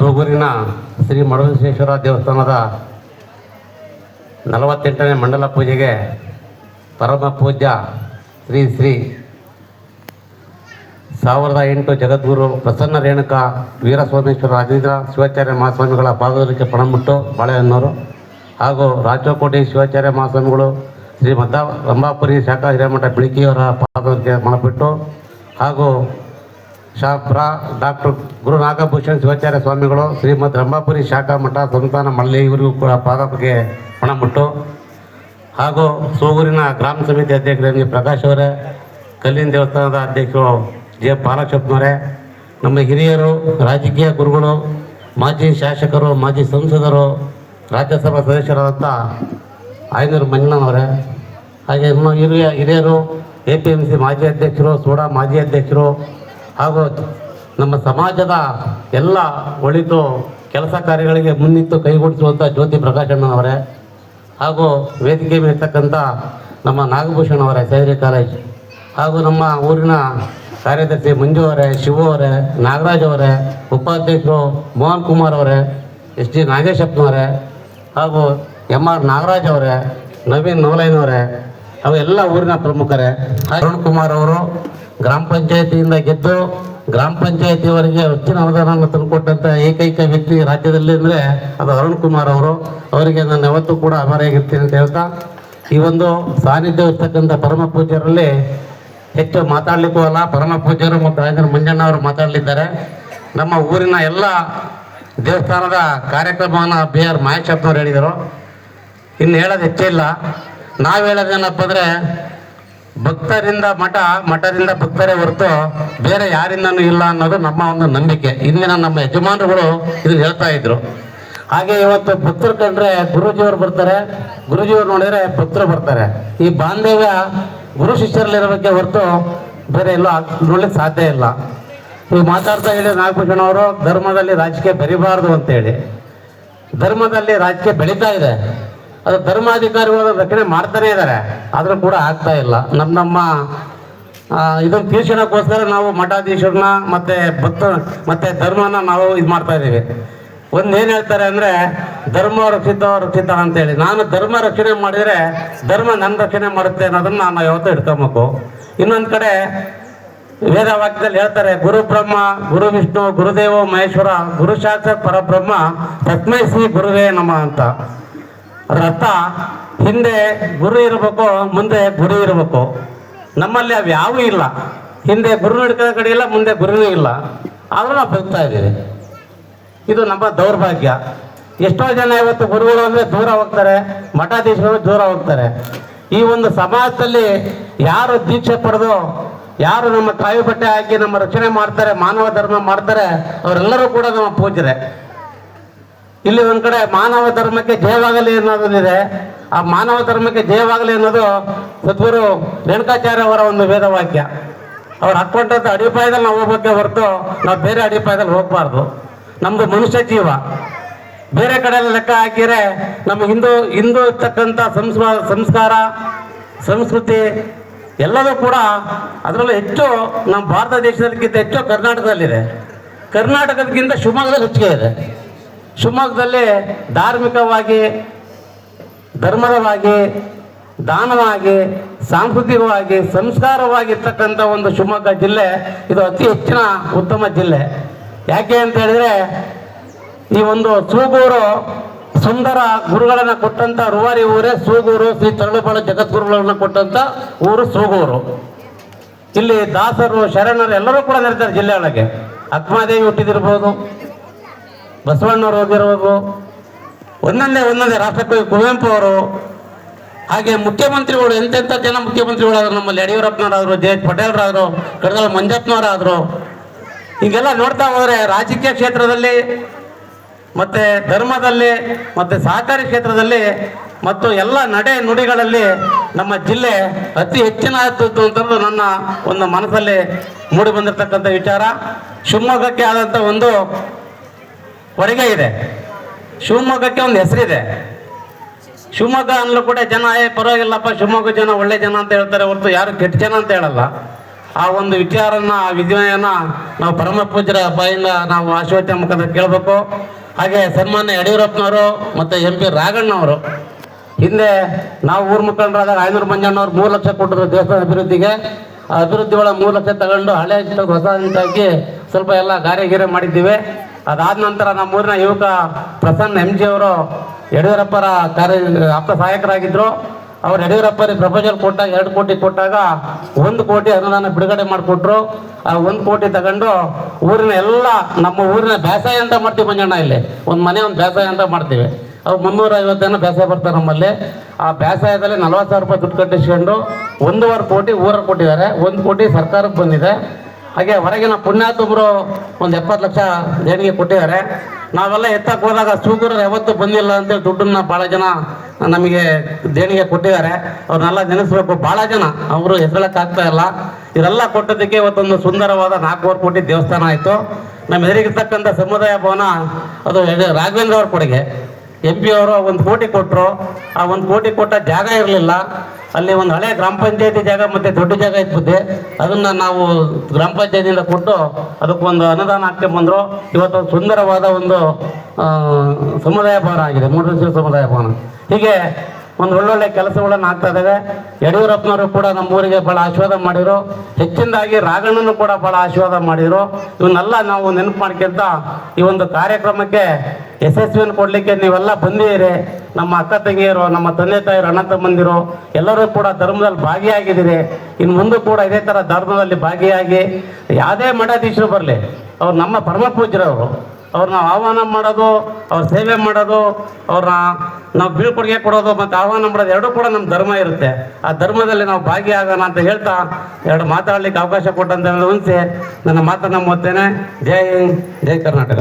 ಸೂಗೂರಿನ ಶ್ರೀ ಮಡವಿಶ್ವೇಶ್ವರ ದೇವಸ್ಥಾನದ 48ನೇ ಮಂಡಲ ಪೂಜೆಗೆ ಪರಮ ಪೂಜ್ಯ ಶ್ರೀ 1008 ಜಗದ್ಗುರು ಪ್ರಸನ್ನ ರೇಣುಕಾ ವೀರಸ್ವಾಮೇಶ್ವರ ರಾಜೇಂದ್ರ ಶಿವಾಚಾರ್ಯ ಮಹಾಸ್ವಾಮಿಗಳ ಪಾದೋದಕ್ಕೆ ಪಣಮುಟ್ಟು ಬಾಳೆಹೊನ್ನೂರು ಹಾಗೂ ರಾಜಕೋಟೆ ಶಿವಾಚಾರ್ಯ ಮಹಾಸ್ವಾಮಿಗಳು ಶ್ರೀ ರಂಭಾಪುರಿ ಶಾಖಾ ಹಿರೇಮಠ ಬಿಳಿಕಿಯವರ ಪಾದೋದಕ್ಕೆ ಪಣಬಿಟ್ಟು ಹಾಗೂ ಡಾಕ್ಟರ್ ಗುರು ನಾಗಭೂಷಣ್ ಶಿವಾಚಾರ್ಯ ಸ್ವಾಮಿಗಳು ಶ್ರೀಮದ್ ರಂಭಾಪುರಿ ಶಾಖಾ ಮಠ ಸಂಸ್ಥಾನ ಮಳ್ಳಿ ಇವರಿಗೂ ಕೂಡ ಪಾದಕ್ಕೆ ಪಣಬಿಟ್ಟು ಹಾಗೂ ಸೂಗೂರಿನ ಗ್ರಾಮ ಸಮಿತಿ ಅಧ್ಯಕ್ಷರು ಪ್ರಕಾಶ್ ಅವರೇ, ಕಲ್ಲಿನ ದೇವಸ್ಥಾನದ ಅಧ್ಯಕ್ಷರು ಜೆ ಪಾಲಕ್ಷಪ್ಪನವರೇ, ನಮ್ಮ ಹಿರಿಯರು, ರಾಜಕೀಯ ಗುರುಗಳು, ಮಾಜಿ ಶಾಸಕರು, ಮಾಜಿ ಸಂಸದರು, ರಾಜ್ಯಸಭಾ ಸದಸ್ಯರಾದಂಥ ಆಯನೂರು ಮಂಜಣ್ಣನವರೇ, ಹಾಗೆ ಹಿರಿಯರು APMC ಮಾಜಿ ಅಧ್ಯಕ್ಷರು, ಸೋಡಾ ಮಾಜಿ ಅಧ್ಯಕ್ಷರು ಹಾಗೂ ನಮ್ಮ ಸಮಾಜದ ಎಲ್ಲ ಒಳಿತು ಕೆಲಸ ಕಾರ್ಯಗಳಿಗೆ ಮುನ್ನಿಟ್ಟು ಕೈಗೂಡಿಸುವಂಥ ಜ್ಯೋತಿ ಪ್ರಕಾಶಣ್ಣನವರೇ ಹಾಗೂ ವೇದಿಕೆ ಮೇಲಿರ್ತಕ್ಕಂಥ ನಮ್ಮ ನಾಗಭೂಷಣ್ ಅವರೇ ಸೈರಿ ಕಾಲೇಜ್ ಹಾಗೂ ನಮ್ಮ ಊರಿನ ಕಾರ್ಯದರ್ಶಿ ಮಂಜು ಅವರೇ, ಶಿವು ಅವರೇ, ನಾಗರಾಜ್ ಅವರೇ, ಉಪಾಧ್ಯಕ್ಷರು ಮೋಹನ್ ಕುಮಾರ್ ಅವರೇ, SG ನಾಗೇಶಪ್ಪನವರೇ ಹಾಗೂ MR ನಾಗರಾಜ್ ಅವರೇ, ನವೀನ್ ನವಲೈನವರೇ ಹಾಗೂ ಎಲ್ಲ ಊರಿನ ಪ್ರಮುಖರೇ, ಅರುಣ್ ಕುಮಾರ್ ಅವರು ಗ್ರಾಮ ಪಂಚಾಯತಿಯಿಂದ ಗೆದ್ದು ಗ್ರಾಮ ಪಂಚಾಯತಿಯವರಿಗೆ ಹೆಚ್ಚಿನ ಅನುದಾನವನ್ನು ತಂದುಕೊಟ್ಟಂಥ ಏಕೈಕ ವ್ಯಕ್ತಿ ರಾಜ್ಯದಲ್ಲಿ ಅಂದರೆ ಅದು ಅರುಣ್ ಕುಮಾರ್ ಅವರು. ಅವರಿಗೆ ನಾನು ಯಾವತ್ತೂ ಕೂಡ ಆಭಾರಿಯಾಗಿರ್ತೀನಿ ಅಂತ ಹೇಳ್ತಾ, ಈ ಒಂದು ಸಾನ್ನಿಧ್ಯವಿರ್ತಕ್ಕಂಥ ಪರಮ ಪೂಜ್ಯರಲ್ಲಿ ಹೆಚ್ಚು ಮಾತಾಡಲಿಕ್ಕೂ ಅಲ್ಲ, ಪರಮ ಪೂಜ್ಯರು ಮತ್ತು ರಾಜೇಂದ್ರ ಮಂಜಣ್ಣ ಅವರು ಮಾತಾಡಲಿದ್ದಾರೆ. ನಮ್ಮ ಊರಿನ ಎಲ್ಲ ದೇವಸ್ಥಾನದ ಕಾರ್ಯಕ್ರಮವನ್ನು BR ಮಹೇಶಪ್ಪನವ್ರು ಹೇಳಿದರು. ಇನ್ನು ಹೇಳೋದು ಹೆಚ್ಚಿಲ್ಲ. ನಾವು ಹೇಳೋದೇನಪ್ಪ ಅಂದರೆ ಭಕ್ತರಿಂದ ಮಠ, ಮಠದಿಂದ ಭಕ್ತರೇ ಹೊರತು ಬೇರೆ ಯಾರಿಂದನೂ ಇಲ್ಲ ಅನ್ನೋದು ನಮ್ಮ ಒಂದು ನಂಬಿಕೆ. ಇಂದಿನ ನಮ್ಮ ಯಜಮಾನರುಗಳು ಇದನ್ನು ಹೇಳ್ತಾ ಇದ್ರು. ಹಾಗೆ ಇವತ್ತು ಭಕ್ತರು ಕಂಡ್ರೆ ಗುರೂಜಿಯವರು ಬರ್ತಾರೆ, ಗುರೂಜಿಯವರು ನೋಡಿದರೆ ಭಕ್ತರು ಬರ್ತಾರೆ. ಈ ಬಾಂಧವ್ಯ ಗುರು ಶಿಷ್ಯರಲ್ಲಿರೋ ಬಗ್ಗೆ ಹೊರತು ಬೇರೆ ಎಲ್ಲೋ ನೋಡ್ಲಿಕ್ಕೆ ಸಾಧ್ಯ ಇಲ್ಲ. ನೀವು ಮಾತಾಡ್ತಾ ಹೇಳಿ ನಾಗಭೂಷಣ್ ಅವರು ಧರ್ಮದಲ್ಲಿ ರಾಜಕೀಯ ಬೆರಿಬಾರ್ದು ಅಂತೇಳಿ. ಧರ್ಮದಲ್ಲಿ ರಾಜಕೀಯ ಬೆಳೀತಾ ಇದೆ. ಅದು ಧರ್ಮಾಧಿಕಾರಿಗಳು ರಕ್ಷಣೆ ಮಾಡ್ತಾನೆ ಇದ್ದಾರೆ, ಆದರೂ ಕೂಡ ಆಗ್ತಾ ಇಲ್ಲ. ನಮ್ಮ ಇದನ್ನು ತೀರ್ಷಣಕ್ಕೋಸ್ಕರ ನಾವು ಮಠಾಧೀಶರನ್ನ ಮತ್ತು ಧರ್ಮನ ನಾವು ಇದು ಮಾಡ್ತಾ ಇದ್ದೀವಿ. ಒಂದೇನು ಹೇಳ್ತಾರೆ ಅಂದರೆ ಧರ್ಮ ರಕ್ಷಿತ ಅಂತೇಳಿ. ನಾನು ಧರ್ಮ ರಕ್ಷಣೆ ಮಾಡಿದರೆ ಧರ್ಮ ನನ್ನ ರಕ್ಷಣೆ ಮಾಡುತ್ತೆ ಅನ್ನೋದನ್ನು ನಾನು ಯಾವತ್ತೂ ಹಿಡ್ಕೊಬೇಕು. ಇನ್ನೊಂದು ಕಡೆ ವೇದವಾಕ್ಯದಲ್ಲಿ ಹೇಳ್ತಾರೆ, ಗುರು ಬ್ರಹ್ಮ, ಗುರು ವಿಷ್ಣು, ಗುರುದೇವ ಮಹೇಶ್ವರ, ಗುರು ಸಾಕ್ಷಾತ್ ಪರಬ್ರಹ್ಮ, ತಸ್ಮೈ ಶ್ರೀ ಗುರುವೇ ನಮಃ ಅಂತ. ಅದರ ಅರ್ಥ ಹಿಂದೆ ಗುರು ಇರಬೇಕು, ಮುಂದೆ ಗುರು ಇರಬೇಕು. ನಮ್ಮಲ್ಲಿ ಅವು ಯಾವೂ ಇಲ್ಲ. ಹಿಂದೆ ಗುರು ಹಿಡ್ಕೊಳ್ಳೋ ಕಡೆ ಇಲ್ಲ, ಮುಂದೆ ಗುರುನೂ ಇಲ್ಲ. ಆದರೂ ನಾವು ಬದುಕ್ತಾ ಇದ್ದೀವಿ. ಇದು ನಮ್ಮ ದೌರ್ಭಾಗ್ಯ. ಎಷ್ಟೋ ಜನ ಇವತ್ತು ಗುರುಗಳು ಅಂದರೆ ದೂರ ಹೋಗ್ತಾರೆ, ಮಠಾಧೀಶರು ದೂರ ಹೋಗ್ತಾರೆ. ಈ ಒಂದು ಸಮಾಜದಲ್ಲಿ ಯಾರು ದೀಕ್ಷೆ ಪಡೆದು, ಯಾರು ನಮ್ಮ ಕಾವಿ ಬಟ್ಟೆ ಹಾಕಿ ನಮ್ಮ ರಕ್ಷಣೆ ಮಾಡ್ತಾರೆ, ಮಾನವ ಧರ್ಮ ಮಾಡ್ತಾರೆ, ಅವರೆಲ್ಲರೂ ಕೂಡ ನಮ್ಮ ಪೂಜ್ಯರೇ. ಇಲ್ಲಿ ಒಂದು ಕಡೆ ಮಾನವ ಧರ್ಮಕ್ಕೆ ಜಯವಾಗಲಿ ಅನ್ನೋದಿದೆ. ಆ ಮಾನವ ಧರ್ಮಕ್ಕೆ ಜಯವಾಗಲಿ ಅನ್ನೋದು ಸದ್ಗುರು ರೇಣುಕಾಚಾರ್ಯ ಅವರ ಒಂದು ವೇದವಾಕ್ಯ. ಅವ್ರು ಹಾಕ್ಕೊಂಡಂಥ ಅಡಿಪಾಯದಲ್ಲಿ ನಾವು ಹೋಗ್ಬೇಕೆ ಹೊರತು ನಾವು ಬೇರೆ ಅಡಿಪಾಯದಲ್ಲಿ ಹೋಗಬಾರ್ದು. ನಮ್ಮದು ಮನುಷ್ಯ ಜೀವ. ಬೇರೆ ಕಡೆಯಲ್ಲಿ ಲೆಕ್ಕ ಹಾಕಿದರೆ ನಮ್ಮ ಹಿಂದೂ ಇರ್ತಕ್ಕಂಥ ಸಂಸ್ಕಾರ, ಸಂಸ್ಕೃತಿ ಎಲ್ಲದೂ ಕೂಡ ಅದರಲ್ಲೂ ಹೆಚ್ಚು ನಮ್ಮ ಭಾರತ ದೇಶದಕ್ಕಿಂತ ಹೆಚ್ಚು ಕರ್ನಾಟಕದಲ್ಲಿದೆ. ಕರ್ನಾಟಕದಕ್ಕಿಂತ ಶಿವಮೊಗ್ಗದಲ್ಲಿ ಹೆಚ್ಚಿಗೆ ಇದೆ. ಶಿವಮೊಗ್ಗದಲ್ಲಿ ಧಾರ್ಮಿಕವಾಗಿ, ಧರ್ಮದವಾಗಿ, ದಾನವಾಗಿ, ಸಾಂಸ್ಕೃತಿಕವಾಗಿ, ಸಂಸ್ಕಾರವಾಗಿರ್ತಕ್ಕಂಥ ಒಂದು ಶಿವಮೊಗ್ಗ ಜಿಲ್ಲೆ ಇದು ಅತಿ ಹೆಚ್ಚಿನ ಉತ್ತಮ ಜಿಲ್ಲೆ. ಯಾಕೆ ಅಂತ ಹೇಳಿದರೆ ಈ ಒಂದು ಸೂಗೂರು ಸುಂದರ ಗುರುಗಳನ್ನು ಕೊಟ್ಟಂಥ ರೂವಾರಿ ಊರೇ ಸೂಗೂರು. ಶ್ರೀ ತರಳುಬಾಳು ಜಗದ್ಗುರುಗಳನ್ನು ಕೊಟ್ಟಂಥ ಊರು ಸೂಗೂರು. ಇಲ್ಲಿ ದಾಸರು, ಶರಣರು ಎಲ್ಲರೂ ಕೂಡ ನೆರೆದಿದ್ದಾರೆ ಜಿಲ್ಲೆ ಒಳಗೆ. ಅಕ್ಕಮಹಾದೇವಿ ಹುಟ್ಟಿದಿರ್ಬೋದು, ಬಸವಣ್ಣವರು ಹೋಗಿರ್ಬೋದು, ಒಂದೊಂದೇ ರಾಷ್ಟ್ರಕವಿ ಕುವೆಂಪು ಅವರು, ಹಾಗೆ ಮುಖ್ಯಮಂತ್ರಿಗಳು ಎಂತೆಂಥ ಜನ ಮುಖ್ಯಮಂತ್ರಿಗಳಾದರು. ನಮ್ಮಲ್ಲಿ ಯಡಿಯೂರಪ್ಪನವರಾದರು, JH ಪಟೇಲ್ರಾದರು, ಕಡಗಲ ಮಂಜಪ್ಪನವರಾದರು. ಹೀಗೆಲ್ಲ ನೋಡ್ತಾ ಹೋದರೆ ರಾಜಕೀಯ ಕ್ಷೇತ್ರದಲ್ಲಿ ಮತ್ತು ಧರ್ಮದಲ್ಲಿ ಮತ್ತು ಸಹಕಾರಿ ಕ್ಷೇತ್ರದಲ್ಲಿ ಮತ್ತು ಎಲ್ಲ ನಡೆ ನುಡಿಗಳಲ್ಲಿ ನಮ್ಮ ಜಿಲ್ಲೆ ಅತಿ ಹೆಚ್ಚಿನದ್ದು ಅಂತಂದು ನನ್ನ ಒಂದು ಮನಸ್ಸಲ್ಲಿ ಮೂಡಿ ಬಂದಿರತಕ್ಕಂಥ ವಿಚಾರ. ಶಿವಮೊಗ್ಗಕ್ಕೆ ಆದಂಥ ಒಂದು ಕೊಡುಗೆ ಇದೆ. ಶಿವಮೊಗ್ಗಕ್ಕೆ ಒಂದು ಹೆಸರಿದೆ. ಶಿವಮೊಗ್ಗ ಅನ್ನಲು ಕೂಡ ಜನ ಪರವಾಗಿಲ್ಲಪ್ಪ, ಶಿವಮೊಗ್ಗ ಜನ ಒಳ್ಳೆ ಜನ ಅಂತ ಹೇಳ್ತಾರೆ ಹೊರತು ಯಾರು ಕೆಟ್ಟ ಜನ ಅಂತ ಹೇಳಲ್ಲ. ಆ ಒಂದು ವಿಚಾರನ ಆ ವಿದ್ಯೆಯನ್ನು ನಾವು ಪರಮ ಪೂಜ್ಯರ ಬಾಯಿಂದ ನಾವು ಆಶೀರ್ವಾದ ಮುಖಾಂತರ ಕೇಳಬೇಕು. ಹಾಗೆ ಸನ್ಮಾನ್ಯ ಯಡಿಯೂರಪ್ಪನವರು ಮತ್ತು MP ರಾಘಣ್ಣವರು ಹಿಂದೆ ನಾವು ಊರು ಮುಖಂಡರಾದಾಗ ಐನೂರು ಮಂಜಣ್ಣವ್ರು 3 ಲಕ್ಷ ಕೊಟ್ಟರು ದೇವಸ್ಥಾನ ಅಭಿವೃದ್ಧಿಗೆ. ಆ ಅಭಿವೃದ್ಧಿ ಒಳಗೆ 3 ಲಕ್ಷ ತಗೊಂಡು ಹಳೆ ಹೊಸ ಹಾಕಿ ಸ್ವಲ್ಪ ಎಲ್ಲ ಗಾರೆ ಮಾಡಿದ್ದೀವಿ. ಅದಾದ ನಂತರ ನಮ್ಮೂರಿನ ಯುವಕ ಪ್ರಸನ್ನ MG ಅವರು ಯಡಿಯೂರಪ್ಪರ ಆಪ್ತ ಸಹಾಯಕರಾಗಿದ್ದರು. ಅವ್ರು ಯಡಿಯೂರಪ್ಪರಿಗೆ ಪ್ರಪೋಸಲ್ ಕೊಟ್ಟಾಗ 2 ಕೋಟಿ ಕೊಟ್ಟಾಗ 1 ಕೋಟಿ ಅನುದಾನ ಬಿಡುಗಡೆ ಮಾಡಿಕೊಟ್ರು. ಆ 1 ಕೋಟಿ ತಗೊಂಡು ಊರಿನ ಎಲ್ಲ ನಮ್ಮ ಊರಿನ ಬೇಸಾಯ ಅಂತ ಮಾಡ್ತೀವಿ ಮಂಜಣ್ಣ. ಇಲ್ಲಿ ಒಂದು ಮನೆ ಒಂದು ಬೇಸಾಯ ಅಂತ ಮಾಡ್ತೀವಿ. ಅವು 350 ಜನ ಬೇಸಾಯ ಬರ್ತಾರೆ ನಮ್ಮಲ್ಲಿ. ಆ ಬೇಸಾಯದಲ್ಲಿ 40,000 ರೂಪಾಯಿ ದುಡ್ಡು ಕಟ್ಟಿಸ್ಕೊಂಡು 1.5 ಕೋಟಿ ಊರಿಗೆ ಕೊಟ್ಟಿದ್ದಾರೆ. 1 ಕೋಟಿ ಸರ್ಕಾರಕ್ಕೆ ಬಂದಿದೆ. ಹಾಗೆ ಹೊರಗಿನ ಪುಣ್ಯಾತ್ಮರು ಒಂದು 70 ಲಕ್ಷ ದೇಣಿಗೆ ಕೊಟ್ಟಿದ್ದಾರೆ. ನಾವೆಲ್ಲ ಎತ್ತಕ್ಕೆ ಹೋದಾಗ ಸೂಗೂರರು ಯಾವತ್ತೂ ಬಂದಿಲ್ಲ ಅಂತೇಳಿ ದುಡ್ಡನ್ನ ಭಾಳ ಜನ ನಮಗೆ ದೇಣಿಗೆ ಕೊಟ್ಟಿದ್ದಾರೆ. ಅವ್ರನ್ನೆಲ್ಲ ನೆನೆಸ್ಬೇಕು. ಭಾಳ ಜನ ಅವರು ಹೆಸರಕ್ಕಾಗ್ತಾ ಇಲ್ಲ. ಇವರೆಲ್ಲ ಕೊಟ್ಟದಕ್ಕೆ ಇವತ್ತೊಂದು ಸುಂದರವಾದ 4 ಕೋಟಿ ದೇವಸ್ಥಾನ ಆಯಿತು. ನಮ್ಮ ಎದುರಿಗಿರ್ತಕ್ಕಂಥ ಸಮುದಾಯ ಭವನ ಅದು ರಾಘವೇಂದ್ರ ಅವ್ರ ಕೊಡುಗೆ. MP ಅವರು 1 ಕೋಟಿ ಕೊಟ್ಟರು. ಆ 1 ಕೋಟಿ ಕೊಟ್ಟ ಜಾಗ ಇರಲಿಲ್ಲ. ಅಲ್ಲಿ ಒಂದು ಹಳೆ ಗ್ರಾಮ ಪಂಚಾಯತಿ ಜಾಗ ಮತ್ತು ದೊಡ್ಡ ಜಾಗ ಇರ್ತದೆ. ಅದನ್ನು ನಾವು ಗ್ರಾಮ ಪಂಚಾಯತಿಯಿಂದ ಕೊಟ್ಟು ಅದಕ್ಕೊಂದು ಅನುದಾನ ಹಾಕ್ಕೊಂಡ್ಬಂದರು. ಇವತ್ತು ಸುಂದರವಾದ ಒಂದು ಸಮುದಾಯ ಭವನ ಆಗಿದೆ, ಮೂಡೇಶ್ವರ ಸಮುದಾಯ ಭವನ. ಹೀಗೆ ಒಂದು ಒಳ್ಳೊಳ್ಳೆ ಕೆಲಸಗಳನ್ನು ಆಗ್ತಾ ಇದ್ದಾವೆ. ಯಡಿಯೂರಪ್ಪನವರು ಕೂಡ ನಮ್ಮೂರಿಗೆ ಭಾಳ ಆಶೀರ್ವಾದ ಮಾಡಿದರು. ಹೆಚ್ಚಿನದಾಗಿ ರಾಘಣ್ಣನು ಕೂಡ ಭಾಳ ಆಶೀರ್ವಾದ ಮಾಡಿದರು. ಇವನ್ನೆಲ್ಲ ನಾವು ನೆನಪು ಮಾಡ್ಕೊಂತ ಈ ಒಂದು ಕಾರ್ಯಕ್ರಮಕ್ಕೆ ಯಶಸ್ವಿಯನ್ನು ಕೊಡಲಿಕ್ಕೆ ನೀವೆಲ್ಲ ಬಂದಿದ್ದೀರಿ. ನಮ್ಮ ಅಕ್ಕ ತಂಗಿಯರು, ನಮ್ಮ ತಂದೆ ತಾಯಿರು, ಅಣ್ಣ ತಮ್ಮಂದಿರು ಎಲ್ಲರೂ ಕೂಡ ಧರ್ಮದಲ್ಲಿ ಭಾಗಿಯಾಗಿದ್ದೀರಿ. ಇನ್ನು ಮುಂದೆ ಕೂಡ ಇದೇ ಥರ ಧರ್ಮದಲ್ಲಿ ಭಾಗಿಯಾಗಿ ಯಾವುದೇ ಮಠಾಧೀಶರು ಬರಲಿ, ಅವ್ರು ನಮ್ಮ ಪರಮ ಪೂಜ್ಯರವರು. ಅವ್ರನ್ನ ಆಹ್ವಾನ ಮಾಡೋದು, ಅವ್ರ ಸೇವೆ ಮಾಡೋದು, ಅವ್ರನ್ನ ನಾವು ಬೀಳ್ಕೊಡುಗೆ ಕೊಡೋದು ಮತ್ತು ಆಹ್ವಾನ ಮಾಡೋದು ಎರಡೂ ಕೂಡ ನಮ್ಮ ಧರ್ಮ ಇರುತ್ತೆ. ಆ ಧರ್ಮದಲ್ಲಿ ನಾವು ಭಾಗಿಯಾಗೋಣ ಅಂತ ಹೇಳ್ತಾ 2 ಮಾತಾಡಲಿಕ್ಕೆ ಅವಕಾಶ ಕೊಟ್ಟಂತ ಉಣಿಸಿ ನನ್ನ ಮಾತನ್ನು ಮುಗಿಸ್ತೇನೆ. ಜೈ ಹಿಂದ್, ಜೈ ಕರ್ನಾಟಕ.